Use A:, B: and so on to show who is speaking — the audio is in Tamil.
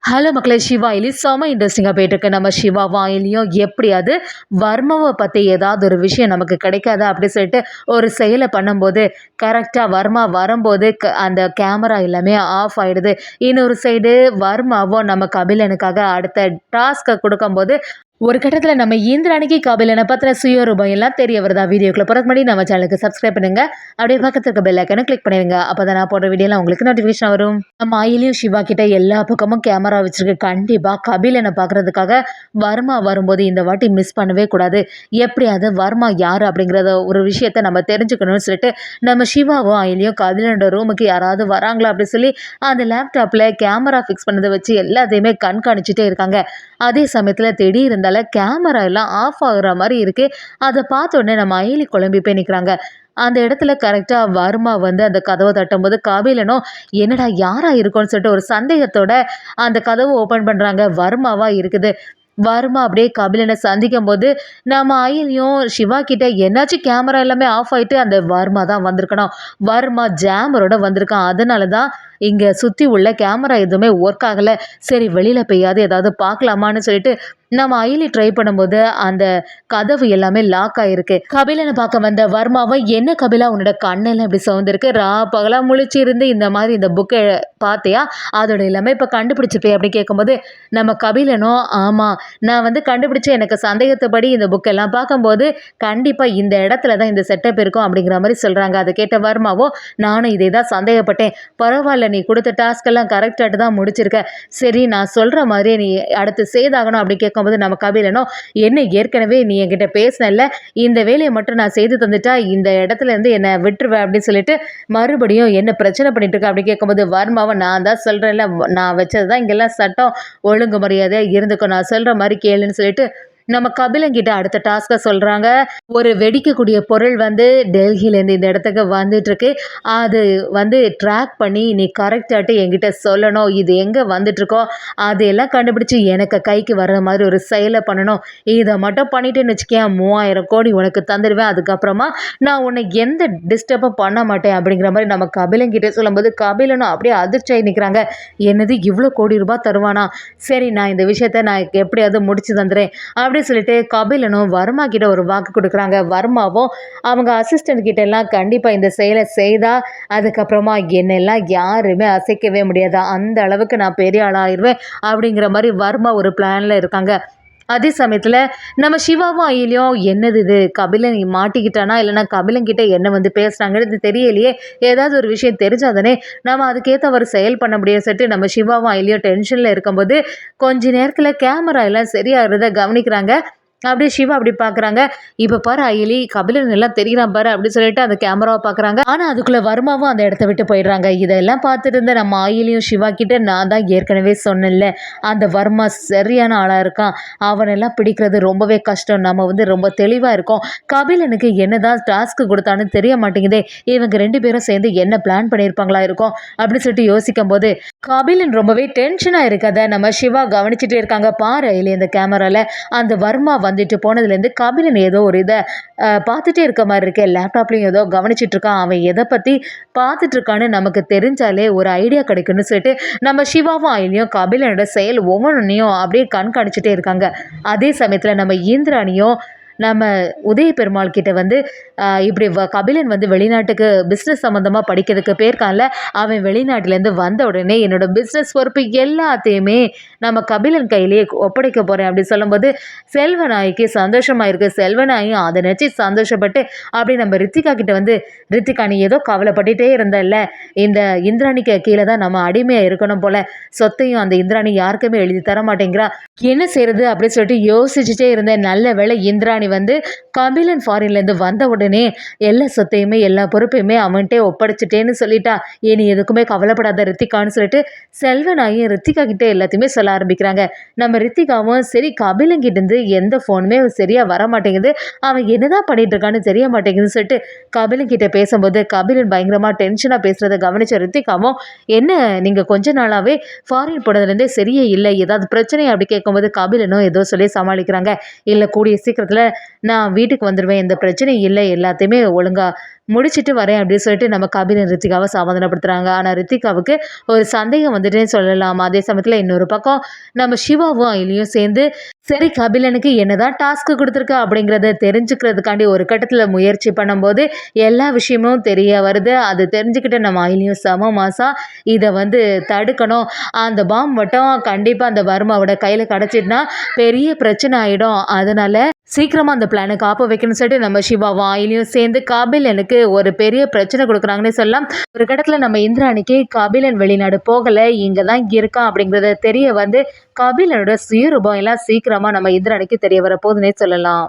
A: ஹலோ மக்களே! சிவா இலி செம இன்ட்ரெஸ்டிங்கா போயிட்டுருக்கு. நம்ம சிவா வாயிலயும் எப்படியாவது வர்மாவ பத்தி ஏதாவது ஒரு விஷயம் நமக்கு கிடைக்காதா? அப்படி சொல்லிட்டு ஒரு செயல பண்ணும்போது, கரெக்ட்டா வர்மா வரும்போது அந்த கேமரா எல்லாமே ஆஃப் ஆயிடுது. இன்னொரு சைடு வர்மாவும் நம்ம கபிலனுக்காக அடுத்த டாஸ்க்க குடுக்கும்போது, ஒரு கட்டத்தில நம்ம இந்திராணிக்கு கபிலன பத்தின சுயரூபம் எல்லாம் தெரிய வருதா? வீடியோக்குள்ள போறதுக்கு முன்னாடி நம்ம சேனலுக்கு சப்ஸ்கிரைப் பண்ணுங்க. அப்படியே பக்கத்துல இருக்க பெல் ஐகான கிளிக் பண்ணிருங்க. அப்பதான் நான் போடுற வீடியோலாம் உங்களுக்கு நோட்டிஃபிகேஷன் வரும். நம்ம ஆயிலியும் சிவா கிட்ட எல்லா பக்கமும் கேமரா வச்சிருக்கு. கண்டிப்பா கபிலனை பார்க்கறதுக்காக வர்மா வரும்போது இந்த வாட்டி மிஸ் பண்ணவே கூடாது. எப்படியாவது வர்மா யாரு அப்படிங்கிறத ஒரு விஷயத்த நம்ம தெரிஞ்சுக்கணும்னு சொல்லிட்டு நம்ம சிவாவும் ஆயிலியும் கபிலனோட ரூமுக்கு யாராவது வராங்களா அப்படி சொல்லி அந்த லேப்டாப்ல கேமரா ஃபிக்ஸ் பண்ணதை வச்சு எல்லாத்தையுமே கண்காணிச்சுட்டே இருக்காங்க. அதே சமயத்துல திடீர் இருந்தால கேமரா எல்லாம் ஆஃப் ஆகுற மாதிரி இருக்கு. அதை பார்த்த உடனே நம்ம அயலி குழம்பி போய் நிற்கிறாங்க. அந்த இடத்துல கரெக்டா வர்மா வந்து அந்த கதவை தட்டும்போது கபிலனும் என்னடா யாரா இருக்கும்னு சொல்லிட்டு ஒரு சந்தேகத்தோட அந்த கதவை ஓபன் பண்றாங்க. வர்மாவா இருக்குது. வர்மா அப்படியே கபிலனை சந்திக்கும் போது நம்ம அயலியும் சிவா கிட்ட என்னாச்சு கேமரா எல்லாமே ஆஃப் ஆயிட்டு அந்த வர்மா தான் வந்திருக்கணும். வர்மா ஜாமரோட வந்திருக்கான். அதனால தான் இங்க சுத்தி உள்ள கேமரா எதுவுமே ஒர்க் ஆகல. சரி வெளியில போயாவது ஏதாவது பார்க்கலாமான்னு சொல்லிட்டு நம்ம அயலி ட்ரை பண்ணும்போது அந்த கதவு எல்லாமே லாக் ஆயிருக்கு. கபிலனை பார்க்க வந்த வர்மாவை என்ன கபிலா உன்னோட கண்ணெல்லாம் இப்படி சவுந்திருக்கு, பகலா முழிச்சு இருந்து இந்த மாதிரி இந்த புக்கை பார்த்தியா, அதோட எல்லாமே இப்போ கண்டுபிடிச்சிப்பே அப்படி கேட்கும்போது நம்ம கபிலனும் ஆமா நான் வந்து கண்டுபிடிச்சு எனக்கு சந்தேகத்தைப்படி இந்த புக்கெல்லாம் பார்க்கும்போது கண்டிப்பா இந்த இடத்துல தான் இந்த செட்டப் இருக்கும் அப்படிங்கிற மாதிரி சொல்றாங்க. அதை கேட்ட வர்மாவோ நானும் இதே தான் சந்தேகப்பட்டேன். பரவாயில்ல நீ கொடுத்த டாஸ்க் எல்லாம் கரெக்டாட்டு தான் முடிச்சிருக்க. சரி நான் சொல்ற மாதிரி நீ அடுத்து செய்தாகணும் அப்படி கேட்கும்போது நம்ம கபிலனும் என்ன ஏற்கனவே நீ என்கிட்ட பேசினல்ல, இந்த வேலையை மட்டும் நான் செய்து தந்துட்டா இந்த இடத்துல இருந்து என்னை விட்டுருவேன் அப்படின்னு சொல்லிட்டு மறுபடியும் என்ன பிரச்சனை பண்ணிட்டு இருக்க அப்படி கேட்கும்போது வர்மாவை நான் தான் சொல்றேன்ல, நான் வச்சதுதான் இங்கெல்லாம் சட்டம், ஒழுங்கு மரியாதையா இருந்துக்கும், நான் சொல்ற மாதிரி கேளுன்னு சொல்லிட்டு நம்ம கபிலன் கிட்ட அடுத்த டாஸ்க சொல்றாங்க. ஒரு வெடிக்கக்கூடிய பொருள் வந்து டெல்லியிலேருந்து இந்த இடத்துக்கு வந்துட்டு இருக்கு. அது வந்து ட்ராக் பண்ணி நீ கரெக்டாட்டு என்கிட்ட சொல்லணும். இது எங்கே வந்துட்டு இருக்கோ அதையெல்லாம் கண்டுபிடிச்சு எனக்கு கைக்கு வர்ற மாதிரி ஒரு செயலை பண்ணணும். இதை மட்டும் பண்ணிட்டேன்னு வச்சுக்கேன் 3000 கோடி உனக்கு தந்துடுவேன். அதுக்கப்புறமா நான் உன்னை எந்த டிஸ்டர்பும் பண்ண மாட்டேன் அப்படிங்கிற மாதிரி நம்ம கபிலன் கிட்டே சொல்லும்போது கபிலனும் அப்படியே அதிர்ச்சியாகி நிற்கிறாங்க. என்னது இவ்வளோ கோடி ரூபாய் தருவானா? சரி நான் இந்த விஷயத்த நான் எப்படியாவது முடிச்சு தந்துடுறேன் அப்படி சொல்லிட்டு கபிலனும் வர்மா கிட்ட ஒரு வாக்கு கொடுக்குறாங்க. வர்மாவும் அவங்க அசிஸ்டன்ட் கிட்ட எல்லாம் கண்டிப்பா இந்த செயலை செய்தா அதுக்கப்புறமா என்னெல்லாம் யாருமே அசைக்கவே முடியாது, அந்த அளவுக்கு நான் பெரிய ஆளாயிருவேன் அப்படிங்கிற மாதிரி வர்மா ஒரு பிளான்ல இருக்காங்க. அதே சமயத்தில் நம்ம சிவாவும் அயிலியும் என்னது இது கபிலன் மாட்டிக்கிட்டானா இல்லைனா கபிலன் கிட்ட என்ன வந்து பேசுகிறாங்கிறது தெரியலையே, ஏதாவது ஒரு விஷயம் தெரிஞ்சாதானே நம்ம அதுக்கேற்ற ஒரு செயல் பண்ண முடியும் சொல்லிட்டு நம்ம சிவாவும் அயிலியும் டென்ஷனில் இருக்கும்போது கொஞ்ச நேரத்தில் கேமரா எல்லாம் சரியாகிறத கவனிக்கிறாங்க. அப்படியே சிவா அப்படி பார்க்குறாங்க. இப்போ பாரு அயலி கபிலன் எல்லாம் தெரிகிறான் பாரு அப்படி சொல்லிட்டு அந்த கேமராவை பார்க்குறாங்க. ஆனால் அதுக்குள்ளே வர்மாவும் அந்த இடத்த விட்டு போயிடுறாங்க. இதெல்லாம் பார்த்துட்டு இருந்த நம்ம அயலியும் சிவா கிட்ட நான் தான் ஏற்கனவே சொன்னேன்ல, அந்த வர்மா சரியான ஆளாக இருக்கான், அவனெல்லாம் பிடிக்கிறது ரொம்பவே கஷ்டம், நம்ம வந்து ரொம்ப தெளிவாக இருக்கோம். கபிலனுக்கு என்னதான் டாஸ்க்கு கொடுத்தான்னு தெரிய மாட்டேங்குதே, இவங்க 2 பேரும் சேர்ந்து என்ன பிளான் பண்ணியிருப்பாங்களா இருக்கும் அப்படின்னு சொல்லிட்டு யோசிக்கும் போது கபிலன் ரொம்பவே டென்ஷனாக இருக்கதை நம்ம சிவா கவனிச்சுட்டே இருக்காங்க. பாரு அயலி அந்த கேமராவில் அந்த வர்மா வந்துட்டு போனதுலேருந்து கபிலன் ஏதோ ஒரு இதை பார்த்துட்டே இருக்க மாதிரி இருக்கே, லேப்டாப்லேயும் ஏதோ கவனிச்சிட்டு இருக்கான், அவன் எதை பற்றி பார்த்துட்டு இருக்கான்னு நமக்கு தெரிஞ்சாலே ஒரு ஐடியா கிடைக்கும்னு சொல்லிட்டு நம்ம சிவாவும் அயலியும் கபிலனோட செயல் ஒவ்வொன்றையும் அப்படியே கண்காணிச்சுட்டே இருக்காங்க. அதே சமயத்தில் நம்ம இந்திராணியும் நம்ம உதய பெருமாள் கிட்ட வந்து இப்படி கபிலன் வந்து வெளிநாட்டுக்கு பிஸ்னஸ் சம்மந்தமாக படிக்கிறதுக்கு போயிருக்கான்ல, அவன் வெளிநாட்டிலேருந்து வந்த உடனே என்னோட பிஸ்னஸ் பொறுப்பு எல்லாத்தையுமே நம்ம கபிலன் கையிலேயே ஒப்படைக்க போகிறேன் அப்படி சொல்லும்போது செல்வநாய்க்கு சந்தோஷமாக இருக்குது. செல்வநாயும் அதை நினச்சி சந்தோஷப்பட்டு அப்படி நம்ம ரித்திகா கிட்ட வந்து ரித்திகா நீ ஏதோ கவலைப்பட்டுட்டே இருந்தல்ல, இந்த இந்திராணிக்கு கீழே தான் நம்ம அடிமையாக இருக்கணும் போல, சொத்தையும் அந்த இந்திராணி யாருக்குமே எழுதி தர மாட்டேங்கிறா, என்ன செய்யறது அப்படின்னு சொல்லிட்டு யோசிச்சுட்டே இருந்தேன். நல்ல வேளை இந்திராணி வந்து கபிலன் ஃபாரின்லேருந்து வந்த உடனே எல்லா சொத்தையுமே எல்லா பொறுப்பையுமே அவன்கிட்டே ஒப்படைச்சிட்டேன்னு சொல்லிட்டா, இனி எதுக்குமே கவலைப்படாத ரித்திகான்னு சொல்லிட்டு செல்வனாயும் ரித்திகா கிட்டே எல்லாத்தையுமே சொல்ல ஆரம்பிக்கிறாங்க. நம்ம ரித்திகாவும் சரி கபிலன் கிட்டேருந்து எந்த ஃபோனுமே சரியாக வர மாட்டேங்குது, அவன் என்னதான் பண்ணிட்டு இருக்கான்னு தெரிய மாட்டேங்குதுன்னு சொல்லிட்டு கபிலன் கிட்ட பேசும்போது கபிலன் பயங்கரமாக டென்ஷனாக பேசுகிறத கவனிச்ச ரித்திகாவும் என்ன நீங்கள் கொஞ்ச நாளாகவே ஃபாரின் போனதுலேருந்தே சரியே இல்லை, ஏதாவது பிரச்சனை அப்படி கேட்கும்போது கபிலனும் ஏதோ சொல்லி சமாளிக்கிறாங்க. இல்லை கூடிய சீக்கிரத்தில் நான் வீட்டுக்கு வந்துடுவேன், எந்த பிரச்சனையும் இல்லை, எல்லாத்தையுமே ஒழுங்கா முடிச்சுட்டு வரேன் அப்படின்னு சொல்லிட்டு நம்ம கபிலன் ரித்திகாவை சமாதானப்படுத்துறாங்க. ஆனால் ரித்திகாவுக்கு ஒரு சந்தேகம் வந்துட்டே சொல்லலாம். அதே சமயத்தில் இன்னொரு பக்கம் நம்ம சிவாவும் அயலியும் சேர்ந்து சரி கபிலனுக்கு என்னதான் டாஸ்க் கொடுத்துருக்கா அப்படிங்கிறத தெரிஞ்சுக்கிறதுக்காண்டி ஒரு கட்டத்தில் முயற்சி பண்ணும்போது எல்லா விஷயமும் தெரிய வருது. அது தெரிஞ்சுக்கிட்ட நம்ம அயலியும் செம மாசா இதை தடுக்கணும், அந்த பாம் மட்டும் கண்டிப்பாக அந்த வர்மாவோட கையில் கிடச்சிட்டுனா பெரிய பிரச்சனை ஆகிடும், அதனால சீக்கிரமாக அந்த பிளானை காப்ப வைக்கணும்னு சொல்லிட்டு நம்ம சிவாவும் அயலியும் சேர்ந்து கபிலனுக்கு ஒரு பெரிய பிரச்சனை கொடுக்குறாங்கன்னே சொல்லலாம். ஒரு கட்டத்தில் நம்ம இந்திராணிக்கு கபிலன் வெளிநாடு போகலை, இங்கே தான் இருக்கான் அப்படிங்கிறத தெரிய கபிலனோட சுயரூபம் எல்லாம் சீக்கிரமாக நம்ம இந்திராணிக்கு தெரிய வரப்போகுதுன்னே சொல்லலாம்.